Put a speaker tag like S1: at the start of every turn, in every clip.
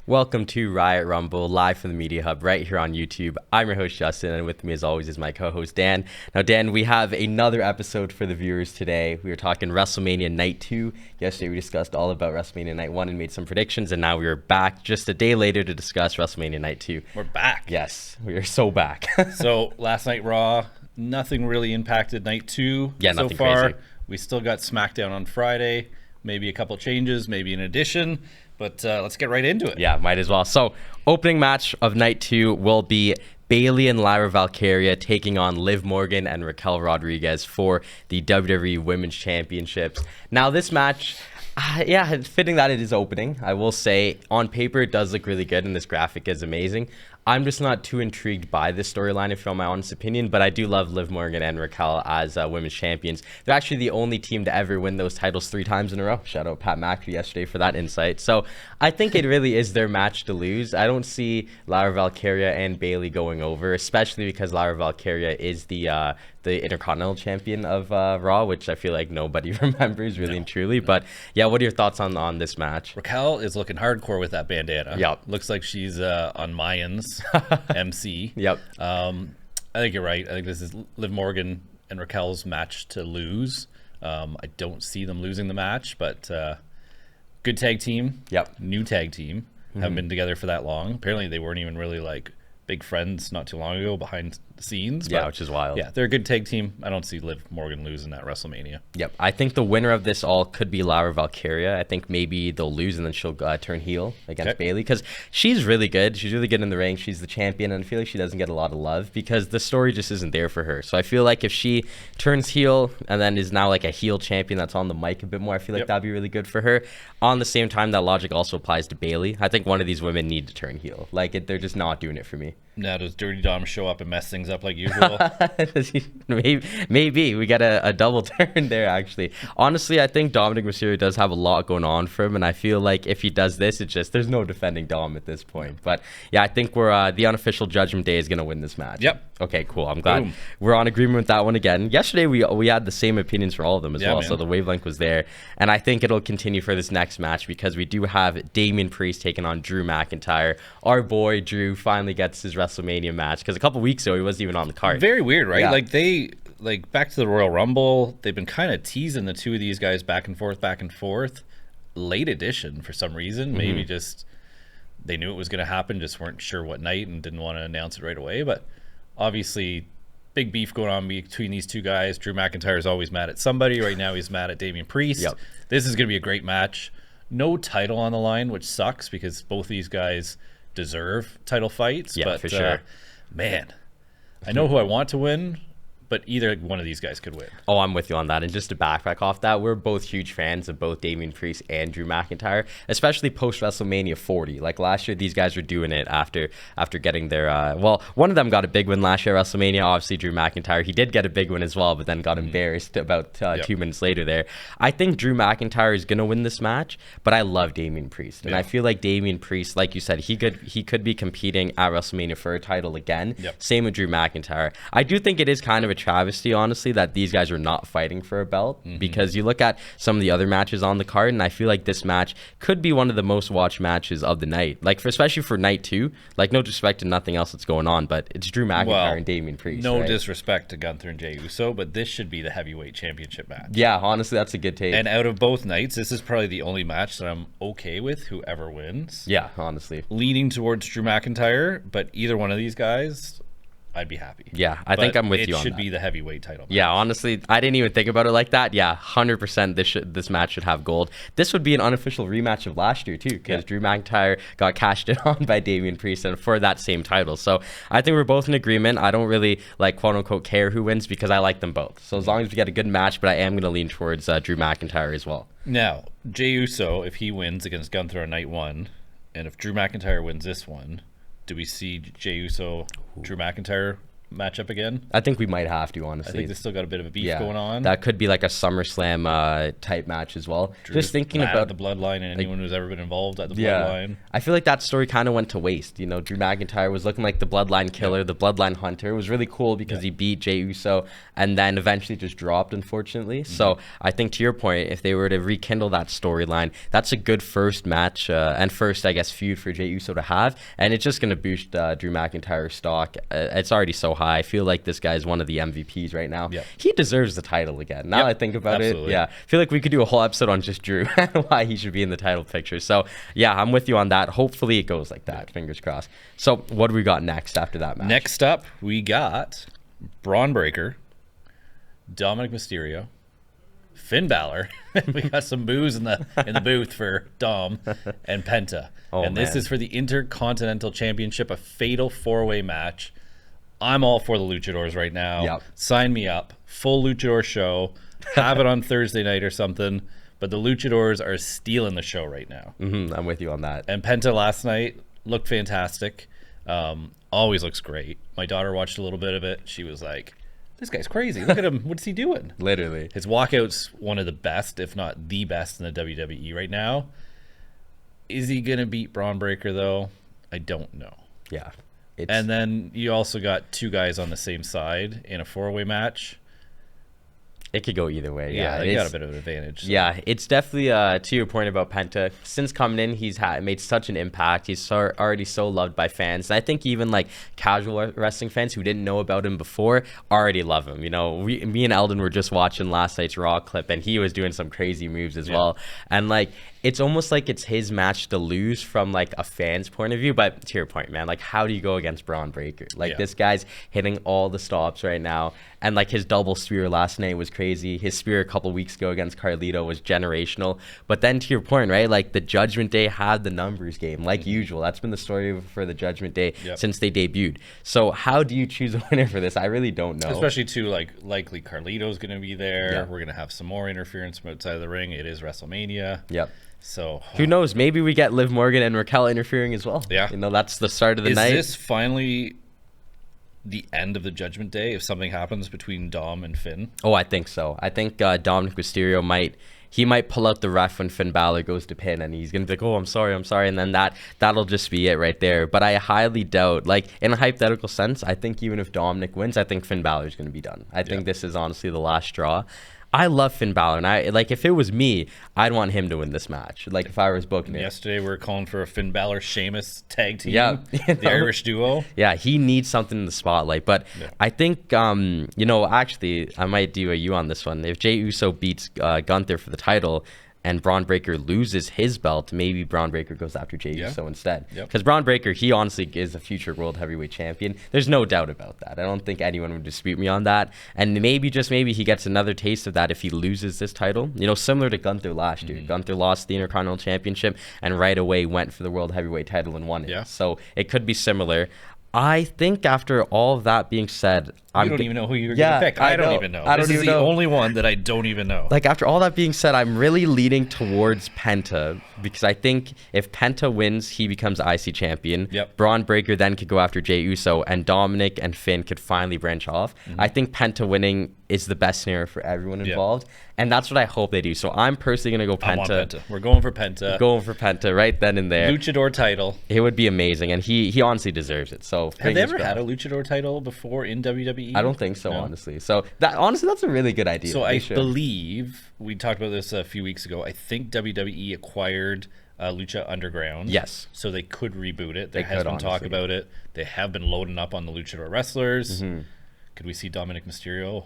S1: Welcome to Riot Rumble, live from the Media Hub right here on YouTube. I'm your host, Justin, and with me as always is my co-host, Dan. Now, Dan, we have another episode for the viewers today. We were talking WrestleMania Night 2. Yesterday, we discussed all about WrestleMania Night 1 and made some predictions, and now we are back just a day later to discuss WrestleMania Night 2.
S2: We're back.
S1: Yes, we are so back.
S2: So, last night Raw, nothing really impacted Night 2 so far. Crazy. We still got SmackDown on Friday. Maybe a couple changes, maybe an addition. But let's get right into it.
S1: Yeah, might as well. So, opening match of Night 2 will be Bayley and Lyra Valkyria taking on Liv Morgan and Raquel Rodriguez for the WWE Women's Championships. Now, this match, it's fitting that it is opening. I will say, on paper, it does look really good, and this graphic is amazing. I'm just not too intrigued by this storyline, if you want my honest opinion, but I do love Liv Morgan and Raquel as women's champions. They're actually the only team to ever win those titles 3 times in a row. Shout out Pat McAfee yesterday for that insight. So I think it really is their match to lose. I don't see Lyra Valkyria and Bayley going over, especially because Lyra Valkyria is the Intercontinental Champion of Raw, which I feel like nobody remembers really and truly. But yeah, what are your thoughts on this match?
S2: Raquel is looking hardcore with that bandana.
S1: Yep.
S2: Looks like she's on Mayans MC.
S1: Yep.
S2: I think you're right. I think this is Liv Morgan and Raquel's match to lose. I don't see them losing the match, but good tag team.
S1: Yep.
S2: New tag team. Haven't been together for that long. Apparently they weren't even really like big friends not too long ago behind the scenes.
S1: Yeah, which is wild.
S2: Yeah, they're a good tag team. I don't see Liv Morgan losing at WrestleMania.
S1: Yep. I think the winner of this all could be Lyra Valkyria. I think maybe they'll lose and then she'll turn heel against Bayley because she's really good. She's really good in the ring. She's the champion, and I feel like she doesn't get a lot of love because the story just isn't there for her. So I feel like if she turns heel and then is now like a heel champion that's on the mic a bit more, I feel like that'd be really good for her. On the same time, that logic also applies to Bayley. I think one of these women need to turn heel. Like, they're just not doing it for me.
S2: Now, does Dirty Dom show up and mess things up like usual?
S1: Maybe. We got a double turn there, actually. Honestly, I think Dominik Mysterio does have a lot going on for him, and I feel like if he does this, it's just, there's no defending Dom at this point. But yeah, I think we're the unofficial Judgment Day is going to win this match.
S2: Yep.
S1: Okay, cool. I'm glad we're on agreement with that one again. Yesterday, we had the same opinions for all of them as well, man. So the wavelength was there. And I think it'll continue for this next match because we do have Damian Priest taking on Drew McIntyre. Our boy, Drew, finally gets his WrestleMania match because a couple weeks ago, he wasn't even on the card.
S2: Very weird, right? Yeah. Like back to the Royal Rumble, they've been kind of teasing the two of these guys back and forth. Late edition for some reason. Maybe just they knew it was going to happen, just weren't sure what night and didn't want to announce it right away. But obviously, big beef going on between these two guys. Drew McIntyre is always mad at somebody. Right now, he's mad at Damian Priest.
S1: Yep.
S2: This is going to be a great match. No title on the line, which sucks because both these guys deserve title fights.
S1: Yeah,
S2: but,
S1: for sure.
S2: Man, I know who I want to win, but either one of these guys could win.
S1: Oh, I'm with you on that. And just to backtrack off that, we're both huge fans of both Damian Priest and Drew McIntyre, especially post WrestleMania 40. Like last year, these guys were doing it after getting their one of them got a big win last year at WrestleMania. Obviously, Drew McIntyre, he did get a big win as well, but then got embarrassed about 2 minutes later there. I think Drew McIntyre is gonna win this match, but I love Damian Priest, and I feel like Damian Priest, like you said, he could be competing at WrestleMania for a title again. Same with Drew McIntyre. I do think it is kind of a travesty, honestly, that these guys are not fighting for a belt because you look at some of the other matches on the card, and I feel like this match could be one of the most watched matches of the night. Like, especially for Night 2. Like, no disrespect to nothing else that's going on, but it's Drew McIntyre and Damian Priest.
S2: No disrespect to Gunther and Jey Uso, but this should be the heavyweight championship match.
S1: Yeah, honestly, that's a good take.
S2: And out of both nights, this is probably the only match that I'm okay with, whoever wins.
S1: Yeah, honestly.
S2: Leaning towards Drew McIntyre, but either one of these guys, I'd be happy.
S1: Yeah, I think I'm with you on that.
S2: It should be the heavyweight title match.
S1: Yeah, honestly, I didn't even think about it like that. Yeah, 100% this match should have gold. This would be an unofficial rematch of last year, too, because Drew McIntyre got cashed in on by Damian Priest and for that same title. So I think we're both in agreement. I don't really, like, quote-unquote, care who wins because I like them both. So as long as we get a good match, but I am going to lean towards Drew McIntyre as well.
S2: Now, Jey Uso, if he wins against Gunther on Night 1, and if Drew McIntyre wins this one, do we see Jey Uso, Drew McIntyre match up again?
S1: I think we might have to, honestly.
S2: I think they still got a bit of a beef going on.
S1: That could be like a SummerSlam type match as well. Just thinking about
S2: the Bloodline and anyone who's ever been involved at the Bloodline.
S1: I feel like that story kind of went to waste. You know, Drew McIntyre was looking like the Bloodline killer, the Bloodline hunter. It was really cool because he beat Jey Uso and then eventually just dropped, unfortunately. So I think to your point, if they were to rekindle that storyline, that's a good first match and first, I guess, feud for Jey Uso to have. And it's just going to boost Drew McIntyre's stock. It's already so high. I feel like this guy is one of the MVPs right now. He deserves the title again. Now I think about it, I feel like we could do a whole episode on just Drew and why he should be in the title picture. So yeah, I'm with you on that. Hopefully it goes like that. Fingers crossed. So what do we got next after that match?
S2: Next up, we got Braun Breaker, Dominik Mysterio, Finn Balor. We got some booze in the booth for Dom and Penta. This is for the Intercontinental Championship, a fatal 4-way match. I'm all for the luchadors right now. Sign me up. Full luchador show. Have it on Thursday night or something. But the luchadors are stealing the show right now.
S1: I'm with you on that.
S2: And Penta last night looked fantastic. Always looks great. My daughter watched a little bit of it. She was like, this guy's crazy. Look at him. What's he doing?
S1: Literally.
S2: His walkout's one of the best, if not the best in the WWE right now. Is he going to beat Braun Breaker, though? I don't know.
S1: Yeah.
S2: And then you also got two guys on the same side in a 4-way match.
S1: It could go either way.
S2: Yeah, they got a bit of an advantage. So.
S1: Yeah, it's definitely, to your point about Penta, since coming in, he's made such an impact. He's already so loved by fans. And I think even like casual wrestling fans who didn't know about him before already love him. You know, me and Eldon were just watching last night's Raw clip, and he was doing some crazy moves as well. And like, it's almost like it's his match to lose from like a fan's point of view. But to your point, man, like how do you go against Braun Breaker? Like this guy's hitting all the stops right now. And like his double spear last night was crazy. His spear a couple weeks ago against Carlito was generational. But then to your point, right? Like the Judgment Day had the numbers game, like usual. That's been the story for the Judgment Day since they debuted. So how do you choose a winner for this? I really don't know.
S2: Especially too, like likely Carlito's going to be there. We're going to have some more interference from outside of the ring. It is WrestleMania. So
S1: who knows? Maybe we get Liv Morgan and Raquel interfering as well. You know, that's the start of the night.
S2: Is this finally the end of the Judgment Day if something happens between Dom and Finn?
S1: Oh, I think so. I think Dominik Mysterio might pull out the ref when Finn Balor goes to pin, and he's gonna be like, "Oh, I'm sorry," and then that'll just be it right there. But I highly doubt, like in a hypothetical sense, I think even if Dominik wins, I think Finn Balor's gonna be done. I think this is honestly the last straw. I love Finn Balor, and I like if it was me, I'd want him to win this match. Like if I was booking it.
S2: Yesterday we were calling for a Finn Balor Sheamus tag team.
S1: The
S2: Irish duo.
S1: Yeah, he needs something in the spotlight. But I think you know, actually I might do a you on this one. If Jey Uso beats Gunther for the title and Braun Breaker loses his belt, maybe Braun Breaker goes after Jey Uso instead. Because Braun Breaker, he honestly is a future world heavyweight champion. There's no doubt about that. I don't think anyone would dispute me on that. And maybe, just maybe, he gets another taste of that if he loses this title. You know, similar to Gunther last year. Gunther lost the Intercontinental Championship and right away went for the world heavyweight title and won it. So it could be similar. I think after all of that being said,
S2: I don't even know who you're going to pick. I don't even know. This is the only one that I don't even know.
S1: Like, after all that being said, I'm really leaning towards Penta because I think if Penta wins, he becomes IC champion. Braun Breaker then could go after Jey Uso, and Dominik and Finn could finally branch off. I think Penta winning is the best scenario for everyone involved, and that's what I hope they do. So I'm personally going to go Penta.
S2: I want Penta. We're going for Penta.
S1: Going for Penta right then and there.
S2: Luchador title.
S1: It would be amazing, and he honestly deserves it. So
S2: have they ever had a Luchador title before in WWE?
S1: I don't think so, honestly. So that's a really good idea.
S2: So I believe we talked about this a few weeks ago. I think WWE acquired Lucha Underground. So they could reboot it. There has been talk about it. They have been loading up on the Luchador wrestlers. Could we see Dominik Mysterio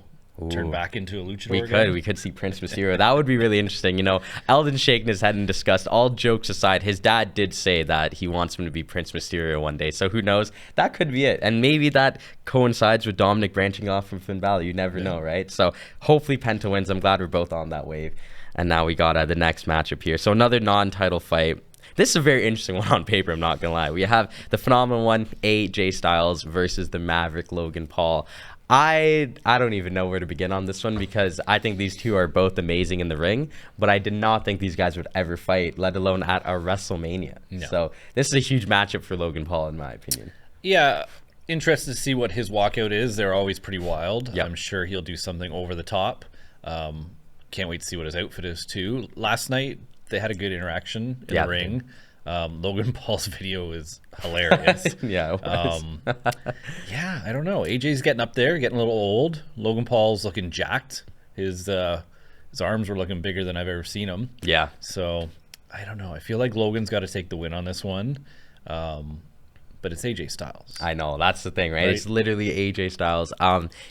S2: turn back into a luchador?
S1: We could see Prince Mysterio. That would be really interesting. You know, Eldon shaking his head and discussed. All jokes aside, his dad did say that he wants him to be Prince Mysterio one day. So who knows? That could be it. And maybe that coincides with Dominik branching off from Finn Balor. You never know, right? So hopefully Penta wins. I'm glad we're both on that wave. And now we got the next matchup here. So another non-title fight. This is a very interesting one on paper, I'm not going to lie. We have the phenomenal one, AJ Styles versus the Maverick Logan Paul. I don't even know where to begin on this one because I think these two are both amazing in the ring, but I did not think these guys would ever fight, let alone at a WrestleMania. So this is a huge matchup for Logan Paul, in my opinion.
S2: Yeah, Interested to see what his walkout is. They're always pretty wild.
S1: Yep.
S2: I'm sure he'll do something over the top. Can't wait to see what his outfit is too. Last night they had a good interaction in the ring. Logan Paul's video is hilarious.
S1: Yeah, it was.
S2: Yeah, I don't know. AJ's getting up there, getting a little old. Logan Paul's looking jacked. His arms were looking bigger than I've ever seen them.
S1: Yeah.
S2: So I don't know. I feel like Logan's got to take the win on this one. But it's AJ Styles.
S1: I know, that's the thing, right? It's literally AJ Styles.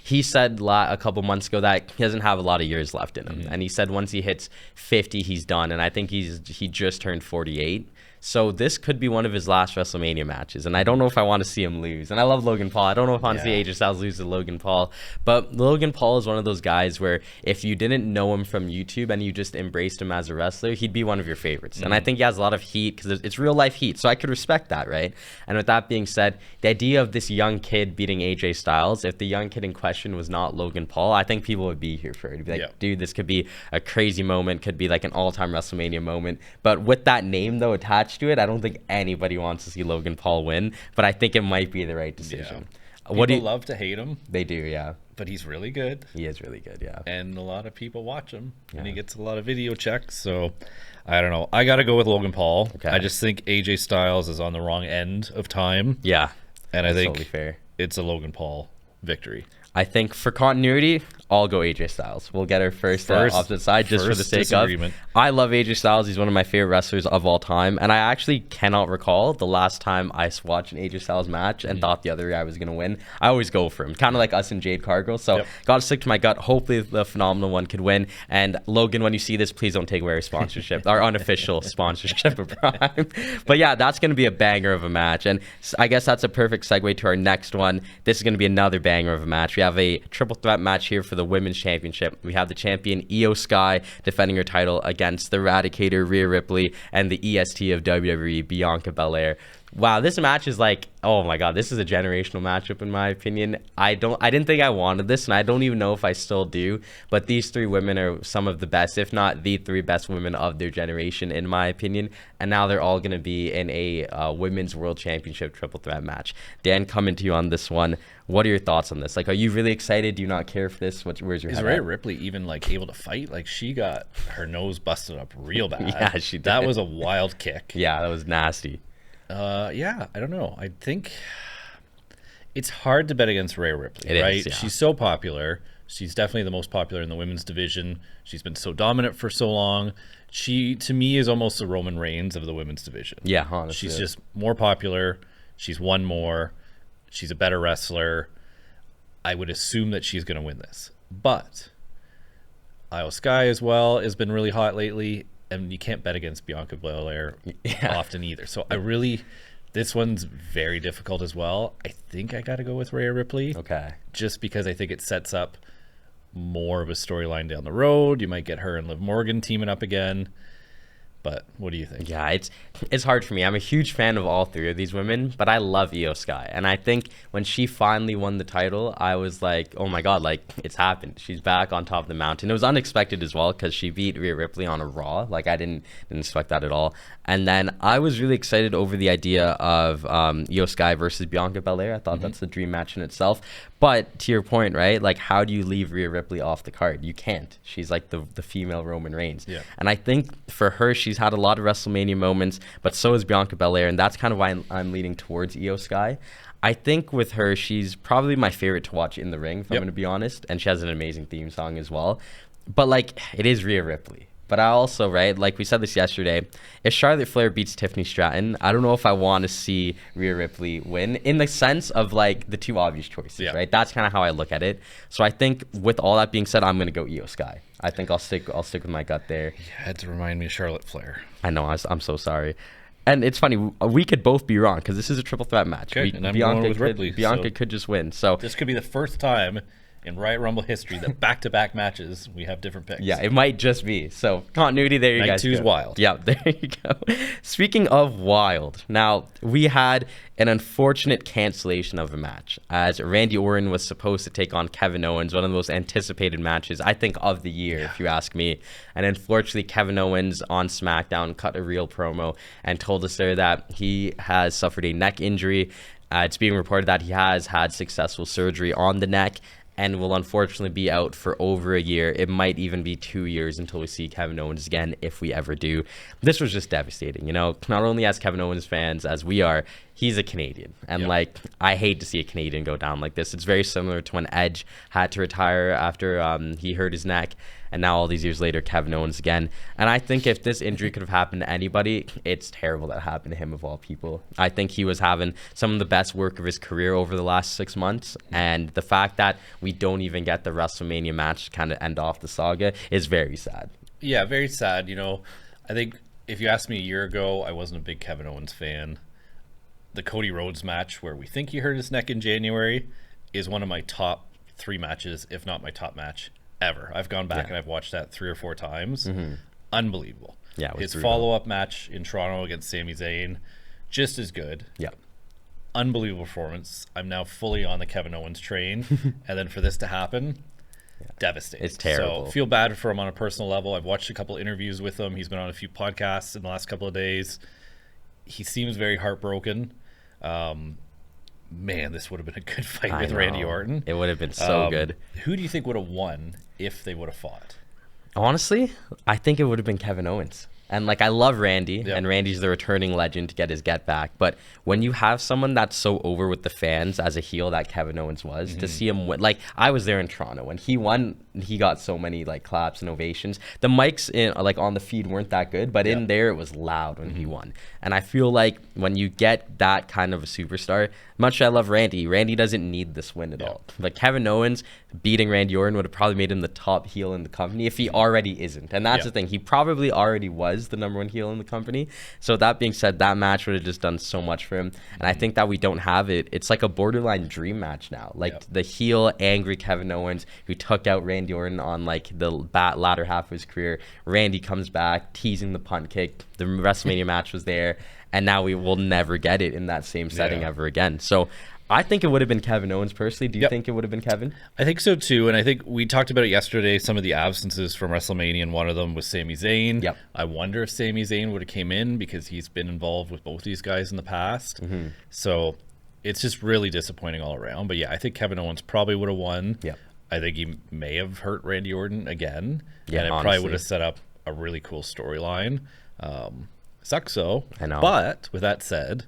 S1: He said a couple months ago that he doesn't have a lot of years left in him, and he said once he hits 50, he's done. And I think he just turned 48. So this could be one of his last WrestleMania matches, and I don't know if I want to see him lose. And I love Logan Paul. I don't know if I want to see AJ Styles lose to Logan Paul, but Logan Paul is one of those guys where if you didn't know him from YouTube and you just embraced him as a wrestler, he'd be one of your favorites. And I think he has a lot of heat because it's real life heat, so I could respect that, right? And with that being said, the idea of this young kid beating AJ Styles, if the young kid in question was not Logan Paul, I think people would be here for it. It'd be like, dude, this could be a crazy moment, could be like an all-time WrestleMania moment. But with that name though attached to it, I don't think anybody wants to see Logan Paul win, but I think it might be the right decision.
S2: People love to hate him.
S1: They do, yeah.
S2: But he's really good.
S1: He is really good, yeah.
S2: And a lot of people watch him, and he gets a lot of video checks. So I don't know. I got to go with Logan Paul.
S1: Okay.
S2: I just think AJ Styles is on the wrong end of time.
S1: Yeah.
S2: And I think
S1: totally fair.
S2: It's a Logan Paul victory.
S1: I think for continuity, I'll go AJ Styles. We'll get our first opposite side just for the sake of. I love AJ Styles. He's one of my favorite wrestlers of all time. And I actually cannot recall the last time I watched an AJ Styles match and thought the other guy was going to win. I always go for him, kind of like us and Jade Cargill. So got to stick to my gut. Hopefully the phenomenal one could win. And Logan, when you see this, please don't take away our sponsorship, our unofficial sponsorship of Prime. But yeah, that's going to be a banger of a match. And I guess that's a perfect segue to our next one. This is going to be another banger of a match. We have a triple threat match here for the Women's Championship. We have the champion Iyo Sky defending her title against the Eradicator Rhea Ripley and the EST of WWE Bianca Belair. Wow, this match is like, oh my god, this is a generational matchup in my opinion. I didn't think I wanted this, and I don't even know if I still do, but these three women are some of the best, if not the three best women of their generation in my opinion, and now they're all going to be in a Women's World Championship triple threat match. Dan, coming to you on this one. What are your thoughts on this? Like, are you really excited? Do you not care for this? Where's your head at?
S2: Is Rhea Ripley even like able to fight? Like, she got her nose busted up real bad.
S1: Yeah, she did.
S2: That was a wild kick.
S1: Yeah, that was nasty.
S2: Yeah, I don't know. I think it's hard to bet against Rhea Ripley, right?
S1: Yeah.
S2: She's so popular. She's definitely the most popular in the women's division. She's been so dominant for so long. She, to me, is almost the Roman Reigns of the women's division.
S1: Yeah, honestly.
S2: She's just more popular. She's won more. She's a better wrestler. I would assume that she's going to win this. But Iyo Sky as well has been really hot lately. And you can't bet against Bianca Belair often either. So this one's very difficult as well. I think I got to go with Rhea Ripley.
S1: Okay.
S2: Just because I think it sets up more of a storyline down the road. You might get her and Liv Morgan teaming up again. But what do you think?
S1: Yeah, it's hard for me. I'm a huge fan of all three of these women, but I love Iyo Sky. And I think when she finally won the title, I was like, oh my god, like, it's happened. She's back on top of the mountain. It was unexpected as well because she beat Rhea Ripley on a Raw. Like, I didn't expect that at all. And then I was really excited over the idea of Iyo Sky versus Bianca Belair. I thought that's the dream match in itself. But to your point, right? Like, how do you leave Rhea Ripley off the card? You can't. She's like the female Roman Reigns.
S2: Yeah.
S1: And I think for her, she's had a lot of WrestleMania moments, but so is Bianca Belair, and that's kind of why I'm leaning towards Iyo Sky. I think with her, she's probably my favorite to watch in the ring, if I'm going to be honest, and she has an amazing theme song as well. But, like, it is Rhea Ripley. But I also, right, like we said this yesterday, if Charlotte Flair beats Tiffany Stratton, I don't know if I want to see Rhea Ripley win in the sense of, like, the two obvious choices, right? That's kind of how I look at it. So I think with all that being said, I'm going to go Iyo Sky. I think I'll stick with my gut there.
S2: You had to remind me of Charlotte Flair.
S1: I know, I'm so sorry. And it's funny, we could both be wrong because this is a triple threat match.
S2: Okay, and I'm going with Ripley.
S1: Bianca could just win. So
S2: this could be the first time in Riot Rumble history that back-to-back matches we have different picks.
S1: Yeah, it might just be. So continuity, there you
S2: Night
S1: guys go.
S2: Night 2's wild.
S1: Yeah, there you go. Speaking of wild, now we had an unfortunate cancellation of a match as Randy Orton was supposed to take on Kevin Owens, one of the most anticipated matches, I think, of the year, if you ask me. And unfortunately, Kevin Owens on SmackDown cut a real promo and told us there that he has suffered a neck injury. It's being reported that he has had successful surgery on the neck and will unfortunately be out for over a year. It might even be 2 years until we see Kevin Owens again, if we ever do. This was just devastating, not only as Kevin Owens fans as we are, he's a Canadian. And I hate to see a Canadian go down like this. It's very similar to when Edge had to retire after he hurt his neck. And now all these years later, Kevin Owens again. And I think if this injury could have happened to anybody, it's terrible that it happened to him of all people. I think he was having some of the best work of his career over the last 6 months. And the fact that we don't even get the WrestleMania match to kind of end off the saga is very sad.
S2: Yeah, very sad. I think if you asked me a year ago, I wasn't a big Kevin Owens fan. The Cody Rhodes match where we think he hurt his neck in January is one of my top 3 matches, if not my top match ever. I've gone back and I've watched that 3 or 4 times. Unbelievable.
S1: Yeah,
S2: his follow-up match in Toronto against Sami Zayn, just as good.
S1: Yeah.
S2: Unbelievable performance. I'm now fully on the Kevin Owens train. And then for this to happen, devastating.
S1: It's terrible.
S2: So feel bad for him on a personal level. I've watched a couple interviews with him. He's been on a few podcasts in the last couple of days. He seems very heartbroken. Man, this would have been a good fight with Randy Orton.
S1: It would have been so good.
S2: Who do you think would have won if they would have fought?
S1: Honestly, I think it would have been Kevin Owens. And I love Randy, and Randy's the returning legend to get his get back. But when you have someone that's so over with the fans as a heel that Kevin Owens was, to see him win, I was there in Toronto when he won. He got so many claps and ovations. The mics in on the feed weren't that good, but in there it was loud when he won. And I feel like when you get that kind of a superstar, much as I love Randy doesn't need this win at all. But Kevin Owens beating Randy Orton would have probably made him the top heel in the company if he already isn't. And that's the thing. He probably already was the number 1 heel in the company. So that being said, that match would have just done so much for him. And I think that we don't have it. It's like a borderline dream match now. The heel, angry Kevin Owens who took out Randy Orton on the latter half of his career. Randy comes back, teasing the punt kick. The WrestleMania match was there. And now we will never get it in that same setting ever again. So I think it would have been Kevin Owens personally. Do you think it would have been Kevin?
S2: I think so too. And I think we talked about it yesterday, some of the absences from WrestleMania, and one of them was Sami Zayn.
S1: Yep.
S2: I wonder if Sami Zayn would have came in because he's been involved with both these guys in the past. So it's just really disappointing all around. But yeah, I think Kevin Owens probably would have won.
S1: Yep.
S2: I think he may have hurt Randy Orton again.
S1: Yeah,
S2: and it
S1: honestly
S2: probably would have set up a really cool storyline. Sucks though.
S1: I know.
S2: But with that said,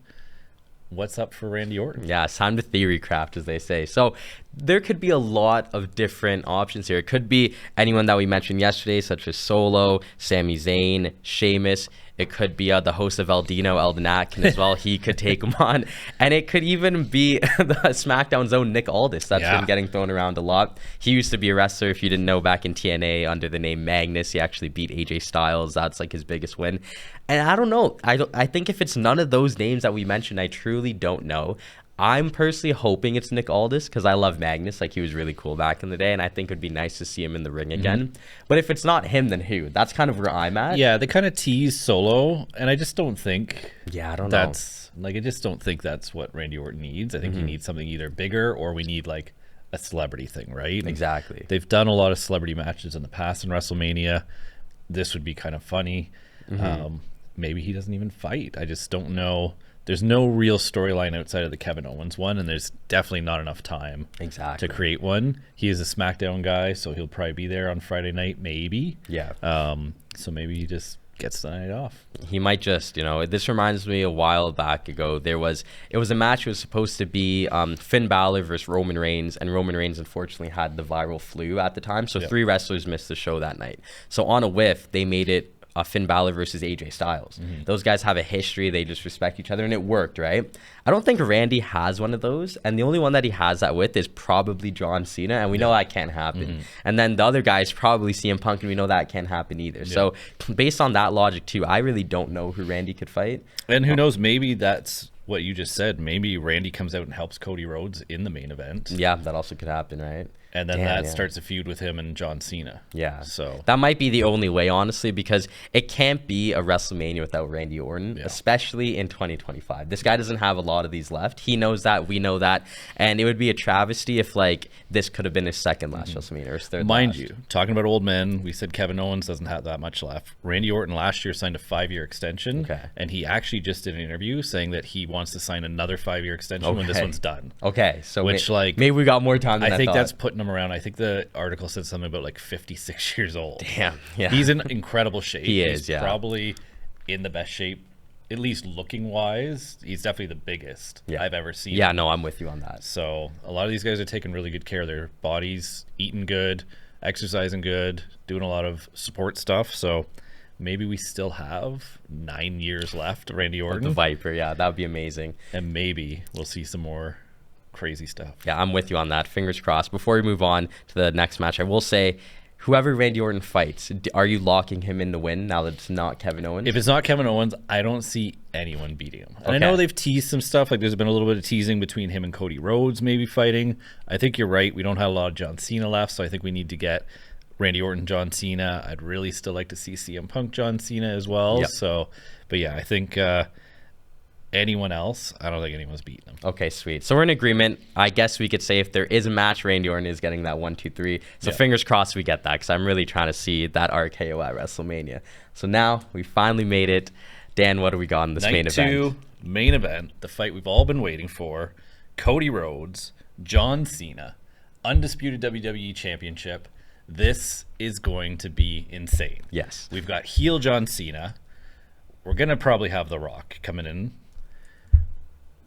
S2: what's up for Randy Orton?
S1: Yeah, it's time to theory craft, as they say. So there could be a lot of different options here. It could be anyone that we mentioned yesterday, such as Solo, Sami Zayn, Sheamus. It could be the host of El Dino, Eldon Atkin as well. He could take him on. And it could even be the SmackDown's own Nick Aldis that's been getting thrown around a lot. He used to be a wrestler, if you didn't know, back in TNA under the name Magnus. He actually beat AJ Styles. That's his biggest win. And I don't know. I think if it's none of those names that we mentioned, I truly don't know. I'm personally hoping it's Nick Aldis because I love Magnus. He was really cool back in the day, and I think it would be nice to see him in the ring again. But if it's not him, then who? That's kind of where I'm at.
S2: Yeah, they kind of tease Solo, and I just don't think
S1: I don't know.
S2: I just don't think that's what Randy Orton needs. I think he needs something either bigger or we need a celebrity thing, right?
S1: Exactly.
S2: And they've done a lot of celebrity matches in the past in WrestleMania. This would be kind of funny. Maybe he doesn't even fight. I just don't know. There's no real storyline outside of the Kevin Owens one, and there's definitely not enough time to create one. He is a SmackDown guy, so he'll probably be there on Friday night, maybe.
S1: Yeah.
S2: So maybe he just gets the night off.
S1: He might just, this reminds me a while back ago. It was a match. It was supposed to be Finn Balor versus Roman Reigns, and Roman Reigns unfortunately had the viral flu at the time, so 3 wrestlers missed the show that night. So on a whiff, they made it Finn Balor versus AJ Styles. Those guys have a history. They just respect each other, and it worked, right? I don't think Randy has one of those, and the only one that he has that with is probably John Cena, and we know that can't happen. And then the other guys probably CM Punk, and we know that can't happen either. So based on that logic too, I really don't know who Randy could fight.
S2: And who knows, maybe that's what you just said. Maybe Randy comes out and helps Cody Rhodes in the main event.
S1: Yeah, that also could happen, right?
S2: And then
S1: Damn,
S2: that
S1: yeah.
S2: starts a feud with him and John Cena.
S1: Yeah.
S2: So
S1: that might be the only way, honestly, because it can't be a WrestleMania without Randy Orton, especially in 2025. This guy doesn't have a lot of these left. He knows that. We know that. And it would be a travesty if, like, this could have been his second last WrestleMania or his third
S2: mind
S1: last.
S2: you, talking about old men, we said Kevin Owens doesn't have that much left. Randy Orton last year signed a 5-year extension.
S1: Okay.
S2: And he actually just did an interview saying that he wants to sign another 5-year extension when this
S1: Okay.
S2: one's done.
S1: Okay. So
S2: Which, like,
S1: maybe we got more time than
S2: I think
S1: thought.
S2: that's putting him around. I think the article said something about like 56 years old.
S1: Damn. Yeah.
S2: He's in incredible shape.
S1: He is,
S2: He's
S1: yeah.
S2: probably in the best shape, at least looking wise. He's definitely the biggest I've ever seen.
S1: Yeah, no, I'm with you on that.
S2: So a lot of these guys are taking really good care of their bodies, eating good, exercising good, doing a lot of support stuff. So maybe we still have 9 years left, Randy Orton.
S1: The Viper, yeah, that would be amazing.
S2: And maybe we'll see some more crazy stuff.
S1: Yeah, I'm with you on that. Fingers crossed. Before we move on to the next match, I will say, whoever Randy Orton fights, are you locking him in to win now that it's not Kevin Owens?
S2: If it's not Kevin Owens, I don't see anyone beating him. And I
S1: Okay.
S2: know they've teased some stuff. Like there's been a little bit of teasing between him and Cody Rhodes maybe fighting. I think you're right. We don't have a lot of John Cena left, so I think we need to get Randy Orton, John Cena. I'd really still like to see CM Punk, John Cena as well.
S1: Yep.
S2: So, but yeah, I think anyone else, I don't think anyone's beating him.
S1: Okay, sweet. So we're in agreement. I guess we could say if there is a match, Randy Orton is getting that 1, 2, 3. So fingers crossed we get that, because I'm really trying to see that RKO at WrestleMania. So now we finally made it. Dan, what do we got in this main
S2: Night
S1: event?
S2: 2, main event, the fight we've all been waiting for. Cody Rhodes, John Cena, undisputed WWE Championship. This is going to be insane.
S1: Yes.
S2: We've got heel John Cena. We're going to probably have The Rock coming in.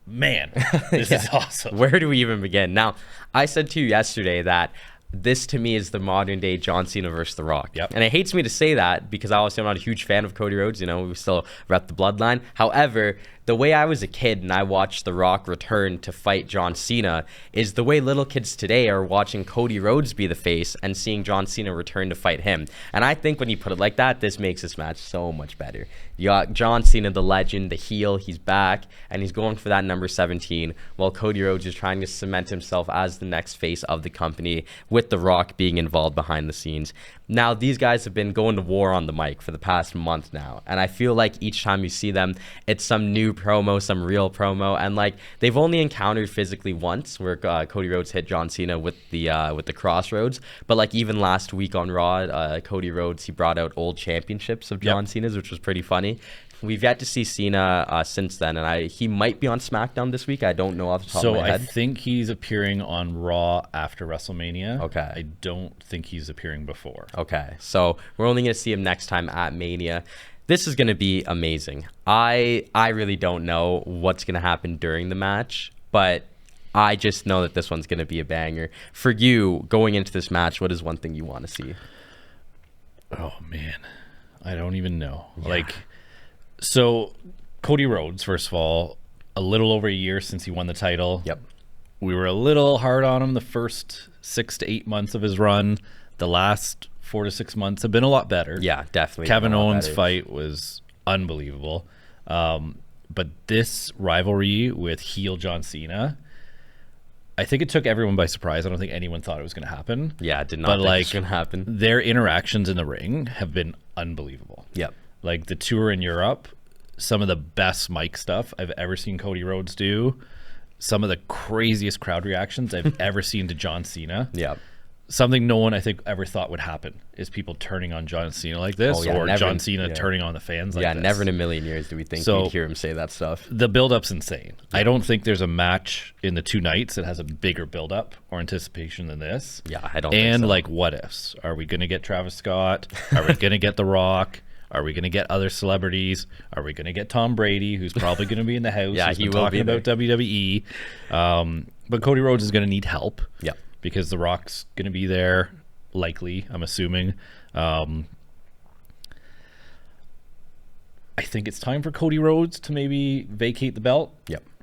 S2: Man, this is awesome.
S1: Where do we even begin? Now, I said to you yesterday that this to me is the modern day John Cena versus The Rock.
S2: Yep.
S1: And it hates me to say that because obviously I'm not a huge fan of Cody Rhodes. You know, we still rep the bloodline. However, the way I was a kid and I watched The Rock return to fight John Cena is the way little kids today are watching Cody Rhodes be the face and seeing John Cena return to fight him. And I think when you put it like that, this makes this match so much better. You got John Cena, the legend, the heel, he's back, and he's going for that number 17, while Cody Rhodes is trying to cement himself as the next face of the company, with The Rock being involved behind the scenes. Now, these guys have been going to war on the mic for the past month now, and I feel like each time you see them, it's some new promo, some real promo, and like they've only encountered physically once, where Cody Rhodes hit John Cena with the crossroads. But like even last week on Raw, Cody Rhodes, he brought out old championships of John Cena's, which was pretty funny. We've yet to see Cena since then, and he might be on SmackDown this week. I don't know off the top of my head.
S2: I think he's appearing on Raw after WrestleMania.
S1: Okay.
S2: I don't think he's appearing before.
S1: Okay, so we're only going to see him next time at Mania. This is going to be amazing. I really don't know what's going to happen during the match, but I just know that this one's going to be a banger. For you, going into this match, what is one thing you want to see?
S2: Oh, man. I don't even know. Yeah. So Cody Rhodes, first of all, a little over a year since he won the title.
S1: Yep.
S2: We were a little hard on him the first 6 to 8 months of his run. The last 4 to 6 months have been a lot better.
S1: Yeah, definitely.
S2: Kevin Owens' fight was unbelievable. But this rivalry with heel John Cena, I think it took everyone by surprise. I don't think anyone thought it was going to happen.
S1: Yeah, it did not think it was going to happen.
S2: Their interactions in the ring have been unbelievable.
S1: Yep.
S2: Like the tour in Europe, some of the best mic stuff I've ever seen Cody Rhodes do. Some of the craziest crowd reactions I've ever seen to John Cena.
S1: Yep.
S2: Something no one I think ever thought would happen is people turning on John Cena like this, or John Cena turning on the fans like this.
S1: Yeah, never in a million years do we think we'd hear him say that stuff.
S2: The build-up's insane. Yeah. I don't think there's a match in the 2 nights that has a bigger build-up or anticipation than this.
S1: Yeah, I don't think so.
S2: And what ifs? Are we going to get Travis Scott? Are we going to get The Rock? Are we going to get other celebrities? Are we going to get Tom Brady, who's probably going to be in the house?
S1: Yeah, he will
S2: talking
S1: be
S2: about WWE. But Cody Rhodes is going to need help.
S1: Yeah.
S2: Because The Rock's going to be there, likely, I'm assuming. I think it's time for Cody Rhodes to maybe vacate the belt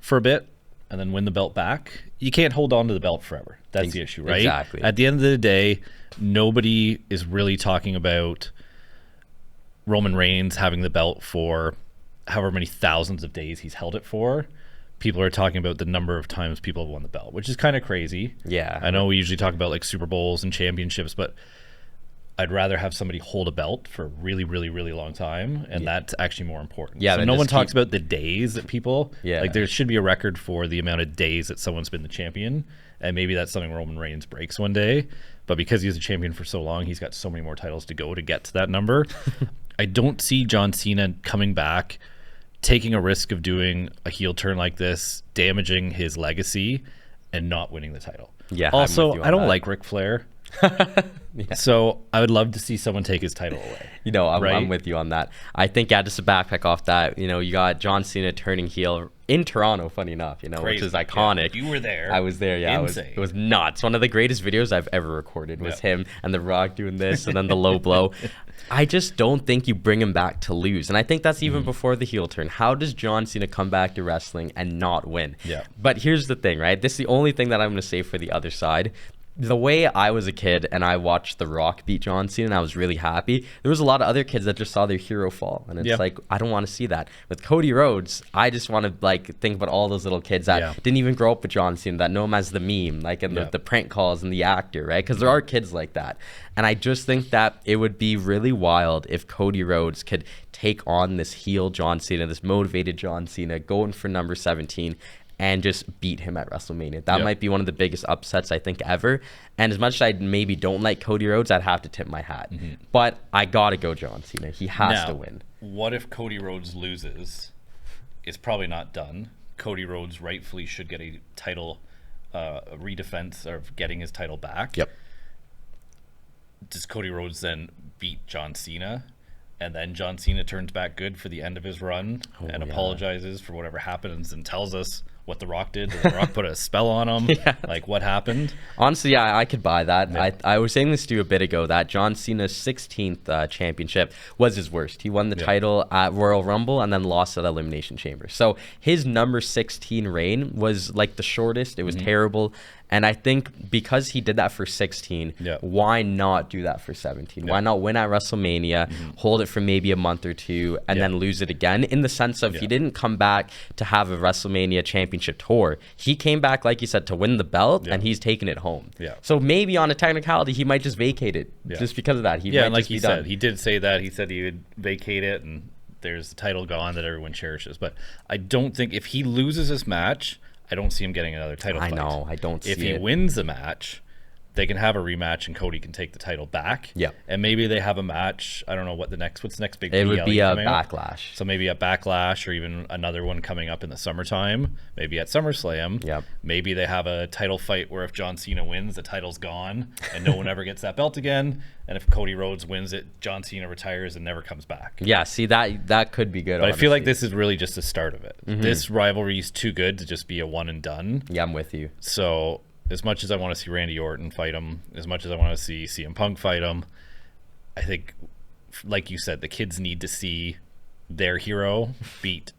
S2: for a bit and then win the belt back. You can't hold on to the belt forever. That's the issue, right?
S1: Exactly.
S2: At the end of the day, nobody is really talking about Roman Reigns having the belt for however many thousands of days he's held it for. people are talking about the number of times people have won the belt, which is kind of crazy.
S1: Yeah.
S2: I know we usually talk about like Super Bowls and championships, but I'd rather have somebody hold a belt for a really, really, really long time, and that's actually more important.
S1: Yeah,
S2: so no one talks about the days that people, like there should be a record for the amount of days that someone's been the champion, and maybe that's something Roman Reigns breaks one day, but because he's a champion for so long, he's got so many more titles to go to get to that number. I don't see John Cena coming back, taking a risk of doing a heel turn like this, damaging his legacy, and not winning the title.
S1: Yeah.
S2: Also, I don't like Ric Flair. So I would love to see someone take his title away.
S1: I'm with you on that. I think, just to backpack off that, you got John Cena turning heel in Toronto, funny enough, which is iconic.
S2: Yeah, you were there.
S1: I was there, yeah. It was nuts. One of the greatest videos I've ever recorded was him and The Rock doing this and then the low blow. I just don't think you bring him back to lose. And I think that's even before the heel turn. How does John Cena come back to wrestling and not win?
S2: Yeah.
S1: But here's the thing, right? This is the only thing that I'm going to say for the other side. The way I was a kid and I watched The Rock beat John Cena and I was really happy, there was a lot of other kids that just saw their hero fall. And it's like, I don't want to see that. With Cody Rhodes, I just want to think about all those little kids that didn't even grow up with John Cena, that know him as the meme, and the prank calls and the actor, right? Because there are kids like that. And I just think that it would be really wild if Cody Rhodes could take on this heel John Cena, this motivated John Cena, going for number 17, and just beat him at WrestleMania. That might be one of the biggest upsets I think ever. And as much as I maybe don't like Cody Rhodes, I'd have to tip my hat. But I gotta go John Cena. He has to win.
S2: What if Cody Rhodes loses? It's probably not done. Cody Rhodes rightfully should get a title, a redefense of getting his title back.
S1: Yep.
S2: Does Cody Rhodes then beat John Cena? And then John Cena turns back good for the end of his run and apologizes for whatever happens and tells us what The Rock did. Did The Rock put a spell on him? Like, what happened?
S1: Honestly, I could buy that. I was saying this to you a bit ago, that John Cena's 16th championship was his worst. He won the title at Royal Rumble and then lost at Elimination Chamber. So his number 16 reign was like the shortest. It was terrible. And I think because he did that for 16, why not do that for 17? Why not win at WrestleMania, hold it for maybe a month or two, and then lose it again? In the sense of he didn't come back to have a WrestleMania championship tour. He came back, like you said, to win the belt, and he's taking it home. So maybe on a technicality, he might just vacate it just because of that. He might
S2: and like
S1: just
S2: he
S1: be
S2: said,
S1: done.
S2: he did say that. He said he would vacate it, and there's the title gone that everyone cherishes. But I don't think if he loses this match, I don't see him getting another title fight.
S1: I know, I don't see it.
S2: If he wins the match, they can have a rematch and Cody can take the title back.
S1: Yeah.
S2: And maybe they have a match. I don't know what's the next big
S1: It would be a
S2: Backlash. So maybe a Backlash or even another one coming up in the summertime, maybe at SummerSlam.
S1: Yep.
S2: Maybe they have a title fight where if John Cena wins, the title's gone and no one ever gets that belt again. And if Cody Rhodes wins it, John Cena retires and never comes back.
S1: Yeah, see, that could be good.
S2: But honestly, I feel like this is really just the start of it. This rivalry is too good to just be a one and done.
S1: Yeah, I'm with you.
S2: So as much as I want to see Randy Orton fight him, as much as I want to see CM Punk fight him, I think, like you said, the kids need to see their hero beat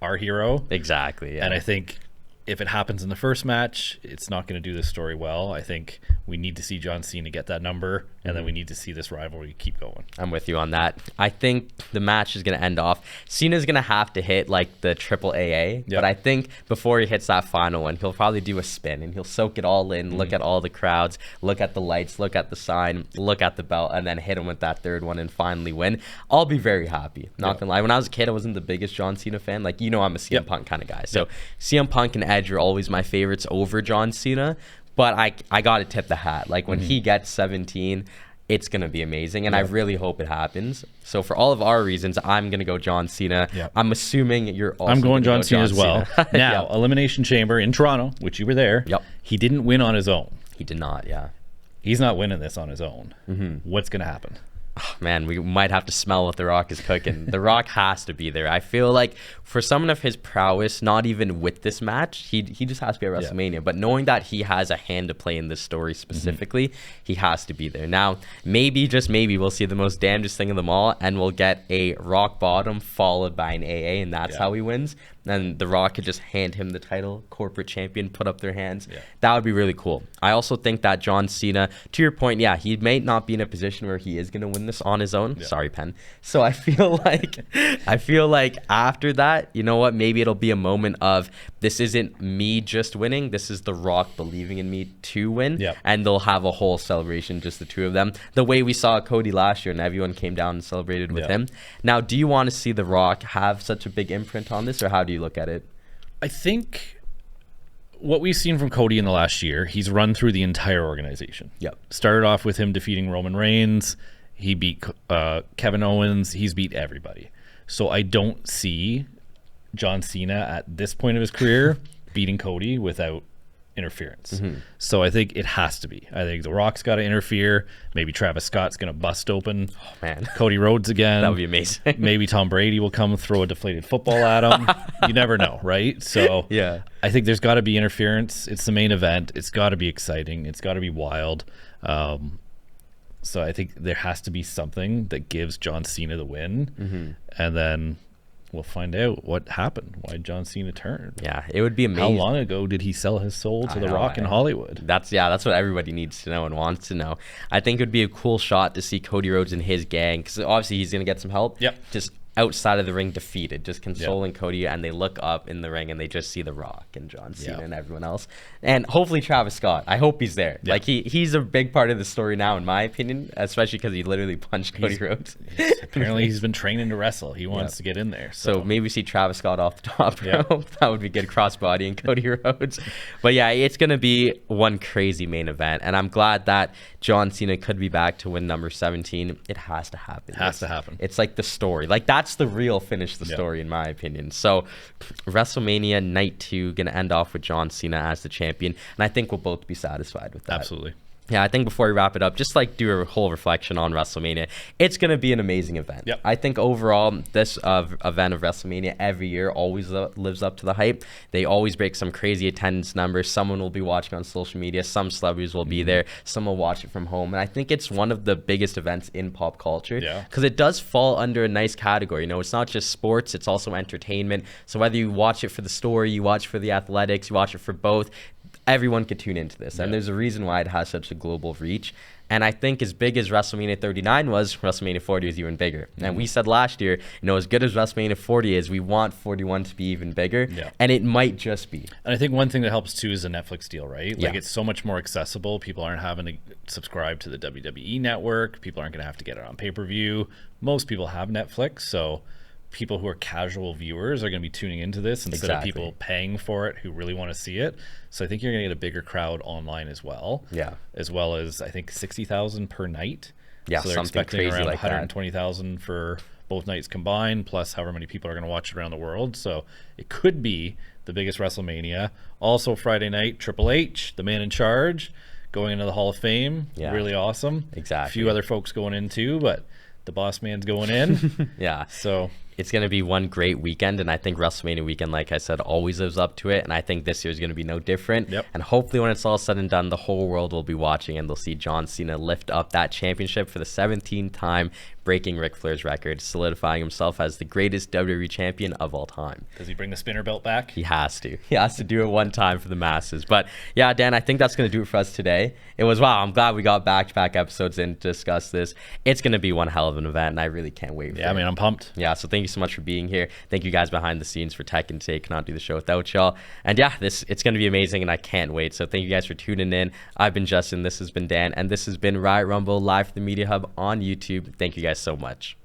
S2: our hero.
S1: Exactly. Yeah.
S2: And I think if it happens in the first match, it's not going to do this story well. I think we need to see John Cena get that number, and then we need to see this rivalry keep going.
S1: I'm with you on that. I think the match is going to end off. Cena's going to have to hit like the triple AA, but I think before he hits that final one, he'll probably do a spin and he'll soak it all in, look at all the crowds, look at the lights, look at the sign, look at the belt, and then hit him with that third one and finally win. I'll be very happy. Not gonna lie. When I was a kid, I wasn't the biggest John Cena fan. Like, I'm a CM Punk kind of guy. So CM Punk and Edge are always my favorites over John Cena, but I gotta tip the hat. Like when he gets 17, it's gonna be amazing, and I really hope it happens. So for all of our reasons, I'm gonna go John Cena. I'm assuming you're also
S2: I'm going John Cena as well.
S1: Cena.
S2: Now, Elimination Chamber in Toronto, which you were there. He didn't win on his own.
S1: He did not. Yeah.
S2: He's not winning this on his own. What's gonna happen?
S1: Oh, man, we might have to smell what The Rock is cooking. The Rock has to be there. I feel like for someone of his prowess, not even with this match, he just has to be at WrestleMania. But knowing that he has a hand to play in this story specifically, he has to be there. Now, maybe, just maybe, we'll see the most damnedest thing of them all, and we'll get a Rock Bottom followed by an AA, and that's how he wins. and The Rock could just hand him the title, corporate champion, put up their hands.
S2: Yeah.
S1: That would be really cool. I also think that John Cena, to your point, yeah, he may not be in a position where he is going to win this on his own.
S2: Yeah.
S1: Sorry, Pen. So I feel like after that, you know what, maybe it'll be a moment of, this isn't me just winning, this is The Rock believing in me to win.
S2: Yep.
S1: And they'll have a whole celebration, just the two of them, the way we saw Cody last year and everyone came down and celebrated with him. Now, do you want to see The Rock have such a big imprint on this, or how do you look at it?
S2: I think what we've seen from Cody in the last year, he's run through the entire organization.
S1: Yep.
S2: Started off with him defeating Roman Reigns. He beat Kevin Owens. He's beat everybody. So I don't see John Cena at this point of his career beating Cody without interference. So I think it has to be. I think The Rock's got to interfere. Maybe Travis Scott's going to bust open Cody Rhodes again.
S1: That would be amazing.
S2: Maybe Tom Brady will come throw a deflated football at him. You never know, right? So
S1: Yeah.
S2: I think there's got to be interference. It's the main event. It's got to be exciting. It's got to be wild. So I think there has to be something that gives John Cena the win. And then we'll find out what happened, why John Cena turned.
S1: Yeah, it would be amazing.
S2: How long ago did he sell his soul to The Rock in Hollywood?
S1: That's what everybody needs to know and wants to know. I think it would be a cool shot to see Cody Rhodes and his gang, because obviously he's going to get some help.
S2: Yep.
S1: Just outside of the ring, defeated, just consoling Cody, and they look up in the ring and they just see The Rock and John Cena and everyone else, and hopefully Travis Scott. I hope he's there. Like he's a big part of the story now, in my opinion, especially because he literally punched Cody Rhodes.
S2: Apparently he's been training to wrestle. He wants to get in there.
S1: So maybe we see Travis Scott off the top rope. That would be good, crossbody and Cody Rhodes. But yeah, it's going to be one crazy main event, and I'm glad that John Cena could be back to win number 17. It has to happen.
S2: Has to happen.
S1: It's like the story. Like, that's the real finish the story, in my opinion. So WrestleMania Night 2 going to end off with John Cena as the champion, and I think we'll both be satisfied with that.
S2: Absolutely.
S1: Yeah, I think before we wrap it up, just like do a whole reflection on WrestleMania. It's going to be an amazing event.
S2: Yep.
S1: I think overall, this event of WrestleMania every year always lives up to the hype. They always break some crazy attendance numbers. Someone will be watching on social media. Some celebrities will be there. Some will watch it from home. And I think it's one of the biggest events in pop culture.
S2: Yeah.
S1: Because it does fall under a nice category. You know, it's not just sports. It's also entertainment. So whether you watch it for the story, you watch it for the athletics, you watch it for both, everyone could tune into this. And there's a reason why it has such a global reach. And I think as big as WrestleMania 39 was, WrestleMania 40 is even bigger. And we said last year, you know, as good as WrestleMania 40 is, we want 41 to be even bigger.
S2: Yeah.
S1: And it might just be.
S2: And I think one thing that helps too is the Netflix deal, right? Like,
S1: Yeah.
S2: it's so much more accessible. People aren't having to subscribe to the WWE network. People aren't going to have to get it on pay-per-view. Most people have Netflix, so people who are casual viewers are going to be tuning into this instead of people paying for it who really want to see it. So I think you're going to get a bigger crowd online as well.
S1: Yeah.
S2: As well as, I think, 60,000 per night.
S1: Yeah,
S2: so they're
S1: something
S2: expecting
S1: crazy
S2: around
S1: like that.
S2: 120,000 for both nights combined, plus however many people are going to watch it around the world. So it could be the biggest WrestleMania. Also Friday night, Triple H, the man in charge, going into the Hall of Fame.
S1: Yeah.
S2: Really awesome.
S1: Exactly.
S2: A few other folks going in too, but the boss man's going in.
S1: Yeah.
S2: So
S1: it's going to be one great weekend, and I think WrestleMania weekend, like I said, always lives up to it, and I think this year is going to be no different.
S2: Yep.
S1: And hopefully when it's all said and done, the whole world will be watching, and they'll see John Cena lift up that championship for the 17th time, breaking Ric Flair's record, solidifying himself as the greatest WWE champion of all time.
S2: does he bring the spinner belt back?
S1: He has to. He has to do it one time for the masses. But yeah, Dan, I think that's going to do it for us today. It was, wow, I'm glad we got back-to-back episodes in to discuss this. It's going to be one hell of an event, and I really can't wait for it.
S2: Yeah, I mean, I'm pumped.
S1: Yeah, so thank you so much for being here. Thank you guys behind the scenes for tech and today. Cannot do the show without y'all. And yeah, it's going to be amazing, and I can't wait. So thank you guys for tuning in. I've been Justin. This has been Dan, and this has been Riot Rumble live from the Media Hub on YouTube. Thank you guys so much.